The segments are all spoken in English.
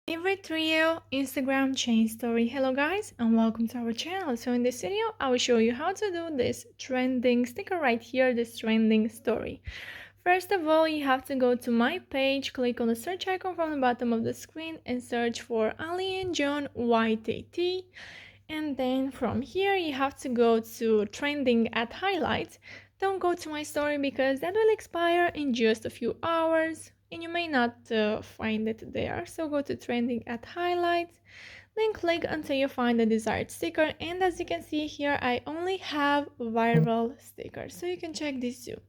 Favorite trio Instagram chain story. Hello guys and welcome to our channel. So in this video I will show you how to do this trending sticker right here, this trending story. First of all, you have to go to my page, click on the search icon from the bottom of the screen and search for Ali and John YTT, and then from here you have to go to trending at highlights. Don't go to my story because that will expire in just a few hours and you may not find it there. So go to trending at highlights, then click until you find the desired sticker, and as you can see here I only have viral stickers, so you can check this too.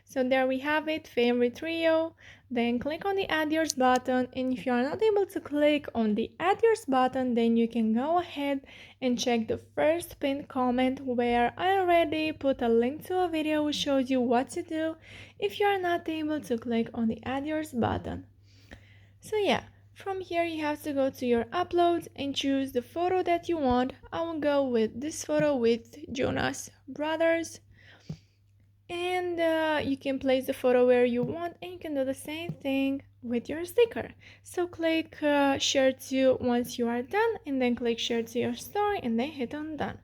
So there we have it, favorite trio. Then click on the add yours button, and if you are not able to click on the add yours button, then you can go ahead and check the first pinned comment where I already put a link to a video which shows you what to do if you are not able to click on the add yours button. So yeah, from here you have to go to your uploads and choose the photo that you want. I will go with this photo with Jonas Brothers, and you can place the photo where you want, and you can do the same thing with your sticker. So click share to once you are done, and then click share to your story and then hit on done.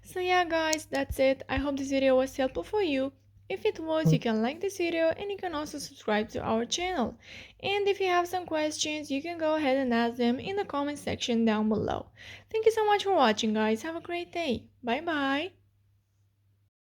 So yeah guys, that's it. I hope this video was helpful for you. If it was, you can like this video and you can also subscribe to our channel. And if you have some questions, you can go ahead and ask them in the comment section down below. Thank you so much for watching guys. Have a great day. Bye bye.